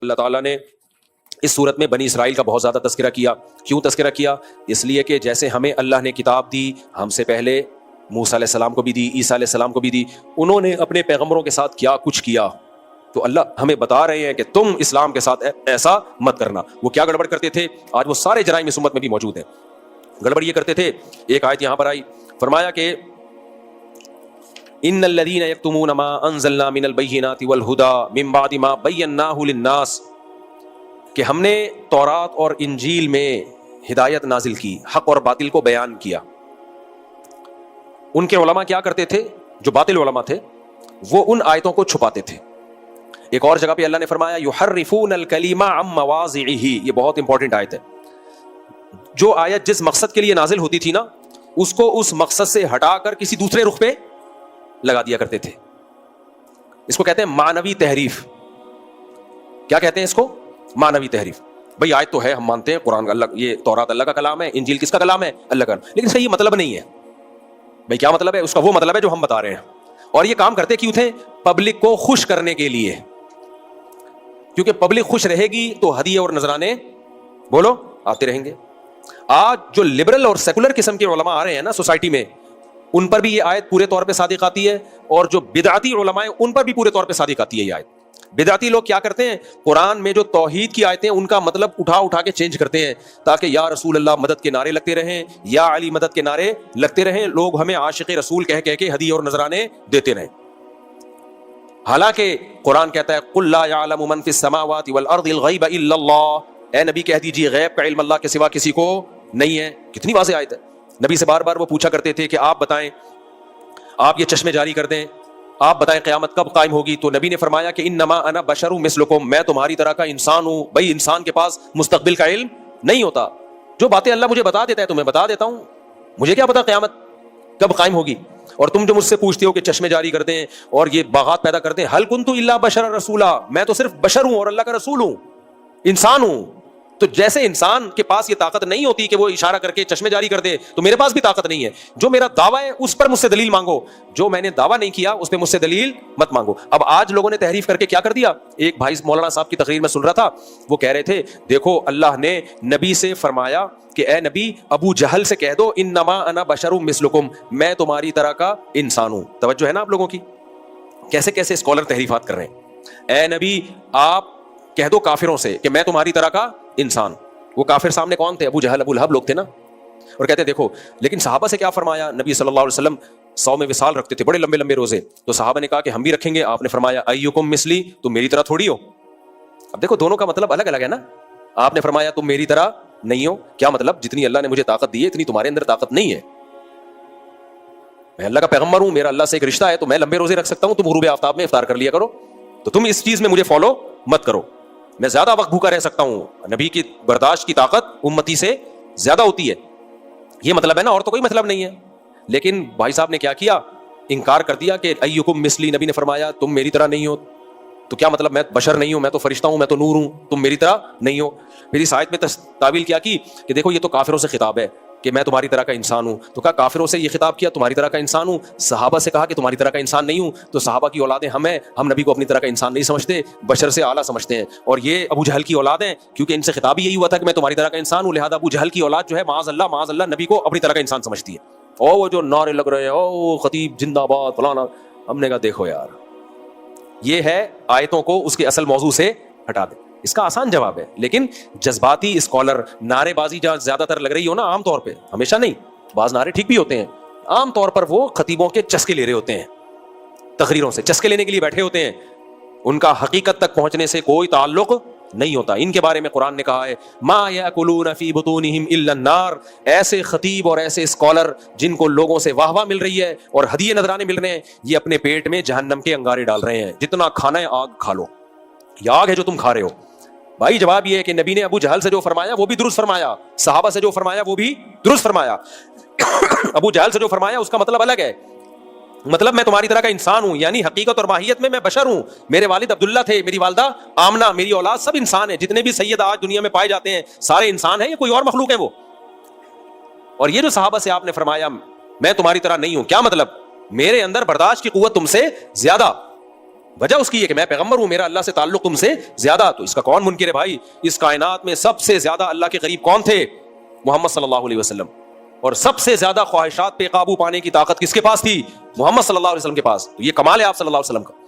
اللہ تعالیٰ نے اس صورت میں بنی اسرائیل کا بہت زیادہ تذکرہ کیا. کیوں تذکرہ کیا؟ اس لیے کہ جیسے ہمیں اللہ نے کتاب دی، ہم سے پہلے موسیٰ علیہ السلام کو بھی دی، عیسیٰ علیہ السلام کو بھی دی، انہوں نے اپنے پیغمبروں کے ساتھ کیا کچھ کیا، تو اللہ ہمیں بتا رہے ہیں کہ تم اسلام کے ساتھ ایسا مت کرنا. وہ کیا گڑبڑ کرتے تھے؟ آج وہ سارے جرائم اس امت میں بھی موجود ہیں. گڑبڑ یہ کرتے تھے، ایک آیت یہاں پر آئی، فرمایا کہ ان الذین یکتمون ما انزلنا من البینات والہدی من بعد ما بیناہ للناس، کہ ہم نے تورات اور انجیل میں ہدایت نازل کی، حق اور باطل کو بیان کیا. ان کے علماء کیا کرتے تھے؟ جو باطل علماء تھے وہ ان آیتوں کو چھپاتے تھے. ایک اور جگہ پہ اللہ نے فرمایا یحرفون الکلم عن مواضعہ، یہ بہت امپورٹنٹ آیت ہے. جو آیت جس مقصد کے لیے نازل ہوتی تھی نا، اس کو اس مقصد سے ہٹا کر کسی دوسرے رخ پہ لگا دیا کرتے تھے. اس کو کہتے ہیں معنوی تحریف. کیا کہتے ہیں اس کو؟ معنوی تحریف. بھئی آیت تو ہے، ہم مانتے ہیں قرآن کا، اللہ، یہ تورات اللہ کا کلام ہے، انجیل کس کا کلام ہے؟ اللہ کا، لیکن اس کا یہ مطلب نہیں ہے. بھئی کیا مطلب ہے؟ اس کا وہ مطلب ہے جو ہم بتا رہے ہیں. اور یہ کام کرتے کیوں تھے؟ پبلک کو خوش کرنے کے لیے، کیونکہ پبلک خوش رہے گی تو ہدیے اور نذرانے بولو آتے رہیں گے. آج جو لبرل اور سیکولر قسم کے علماء آ رہے ہیں نا سوسائٹی میں، ان پر بھی یہ آیت پورے طور پہ صادق آتی ہے، اور جو بدعتی علماء ہیں ان پر بھی پورے طور پہ صادق آتی ہے یہ آیت. بدعتی لوگ کیا کرتے ہیں؟ قرآن میں جو توحید کی آیتیں ان کا مطلب اٹھا کے چینج کرتے ہیں تاکہ یا رسول اللہ مدد کے نعرے لگتے رہیں، یا علی مدد کے نعرے لگتے رہیں، لوگ ہمیں عاشق رسول کہہ کے ہدیے اور نذرانے دیتے رہیں. حالانکہ قرآن کہتا ہے قل لا يعلم من في السماوات والارض الغیب الا اللہ، اے نبی کہہ دیجیے غیب کا علم اللہ کے سوا کسی کو نہیں ہے. کتنی واضح آیت ہے. نبی سے بار بار وہ پوچھا کرتے تھے کہ آپ بتائیں، آپ یہ چشمے جاری کر دیں، آپ بتائیں قیامت کب قائم ہوگی؟ تو نبی نے فرمایا کہ انما انا بشر مثلکم، میں تمہاری طرح کا انسان ہوں. بھائی انسان کے پاس مستقبل کا علم نہیں ہوتا. جو باتیں اللہ مجھے بتا دیتا ہے تو میں بتا دیتا ہوں، مجھے کیا پتا قیامت کب قائم ہوگی. اور تم جو مجھ سے پوچھتے ہو کہ چشمے جاری کر دیں اور یہ باغات پیدا کرتے ہیں، حل کنت الا بشر رسولا، میں تو صرف بشر ہوں اور اللہ کا رسول ہوں، انسان ہوں. تو جیسے انسان کے پاس یہ طاقت نہیں ہوتی کہ وہ اشارہ کر کے چشمے جاری کر دے، تو میرے پاس بھی طاقت نہیں ہے. جو میرا دعویٰ ہے اس پر مجھ سے دلیل مانگو، جو میں نے دعویٰ نہیں کیا اس پہ مجھ سے دلیل مت مانگو. اب آج لوگوں نے تحریف کر کے کیا کر دیا؟ ایک بھائی مولانا صاحب کی تقریر میں سن رہا تھا، وہ کہہ رہے تھے دیکھو اللہ نے نبی سے فرمایا کہ اے نبی ابو جہل سے کہہ دو انما انا بشر مثلکم، میں تمہاری طرح کا انسان ہوں. توجہ ہے نا آپ لوگوں کی؟ کیسے کیسے اسکالر تحریفات کر رہے ہیں. اے نبی آپ کہہ دو کافروں سے کہ میں تمہاری طرح کا انسان. وہ کافر سامنے کون تھے؟ ابو جہل ابو لہب لوگ تھے نا. اور کہتے دیکھو لیکن صحابہ سے کیا فرمایا؟ نبی صلی اللہ علیہ وسلم 100 میں وصال رکھتے تھے، بڑے لمبے لمبے روزے. تو صحابہ نے کہا کہ ہم بھی رکھیں گے. آپ نے فرمایا ایکم مثلی، تم میری طرح تھوڑی ہو. اب دیکھو دونوں کا مطلب الگ الگ ہے نا. آپ نے فرمایا تم میری طرح نہیں ہو، کیا مطلب؟ جتنی اللہ نے مجھے طاقت دی ہے اتنی تمہارے اندر طاقت نہیں ہے. میں اللہ کا پیغمبر ہوں، میرا اللہ سے ایک رشتہ ہے، تو میں لمبے روزے رکھ سکتا ہوں، تم غروب آفتاب میں افطار کر لیا کرو. تو تم اس چیز میں مجھے فالو مت کرو. میں زیادہ وقت بھوکا رہ سکتا ہوں، نبی کی برداشت کی طاقت امتی سے زیادہ ہوتی ہے. یہ مطلب ہے نا، اور تو کوئی مطلب نہیں ہے. لیکن بھائی صاحب نے کیا کیا؟ انکار کر دیا کہ ایکم مثلی. نبی نے فرمایا تم میری طرح نہیں ہو. تو کیا مطلب؟ میں بشر نہیں ہوں، میں تو فرشتہ ہوں، میں تو نور ہوں، تم میری طرح نہیں ہو. پھر اس آیت میں تعویل کیا کی کہ دیکھو یہ تو کافروں سے خطاب ہے کہ میں تمہاری طرح کا انسان ہوں. تو کہا کافروں سے یہ خطاب کیا تمہاری طرح کا انسان ہوں. صحابہ سے کہا کہ تمہاری طرح کا انسان نہیں ہوں. تو صحابہ کی اولادیں ہم ہیں، ہم نبی کو اپنی طرح کا انسان نہیں سمجھتے، بشر سے اعلیٰ سمجھتے ہیں. اور یہ ابو جہل کی اولاد ہیں، کیونکہ ان سے خطاب ہی یہی ہوا تھا کہ میں تمہاری طرح کا انسان ہوں. لہذا ابو جہل کی اولاد جو ہے معاذ اللہ نبی کو اپنی طرح کا انسان سمجھتی ہے. او وہ جو نعرے لگ رہے ہیں او خطیب زندہ باد فلانا، ہم نے کہا دیکھو یار یہ ہے آیتوں کو اس کے اصل موضوع سے ہٹا دیں. اس کا آسان جواب ہے. لیکن جذباتی اسکالر نعرے بازی جہاں زیادہ تر لگ رہی ہو نا، عام طور پہ، ہمیشہ نہیں، بعض نعرے ٹھیک بھی ہوتے ہیں، عام طور پر وہ خطیبوں کے چسکے لے رہے ہوتے ہیں، تقریروں سے چسکے لینے کے لیے بیٹھے ہوتے ہیں، ان کا حقیقت تک پہنچنے سے کوئی تعلق نہیں ہوتا. ان کے بارے میں قرآن نے کہا ہے ما یاکلون فی بطونہم الا النار. ایسے خطیب اور ایسے اسکالر جن کو لوگوں سے واہ واہ مل رہی ہے اور ہدیے نذرانے مل رہے ہیں، یہ اپنے پیٹ میں جہنم کے انگارے ڈال رہے ہیں. جتنا کھانا ہے آگ کھا لو، یہ آگ ہے جو تم کھا رہے ہو. بھائی جواب یہ ہے کہ نبی نے ابو جہل سے جو فرمایا وہ بھی درست فرمایا، صحابہ سے جو فرمایا وہ بھی درست فرمایا. ابو جہل سے جو فرمایا اس کا مطلب الگ ہے. مطلب میں تمہاری طرح کا انسان ہوں، یعنی حقیقت اور ماہیت میں بشر ہوں. میرے والد عبداللہ تھے، میری والدہ آمنہ، میری اولاد سب انسان ہیں. جتنے بھی سید آج دنیا میں پائے جاتے ہیں سارے انسان ہیں، یہ کوئی اور مخلوق ہے وہ. اور یہ جو صحابہ سے آپ نے فرمایا میں تمہاری طرح نہیں ہوں، کیا مطلب؟ میرے اندر برداشت کی قوت تم سے زیادہ. وجہ اس کی یہ کہ میں پیغمبر ہوں, میرا اللہ سے تعلق تم سے زیادہ. تو اس کا کون منکر ہے بھائی؟ اس کائنات میں سب سے زیادہ اللہ کے قریب کون تھے؟ محمد صلی اللہ علیہ وسلم. اور سب سے زیادہ خواہشات پہ قابو پانے کی طاقت کس کے پاس تھی؟ محمد صلی اللہ علیہ وسلم کے پاس. تو یہ کمال ہے آپ صلی اللہ علیہ وسلم کا.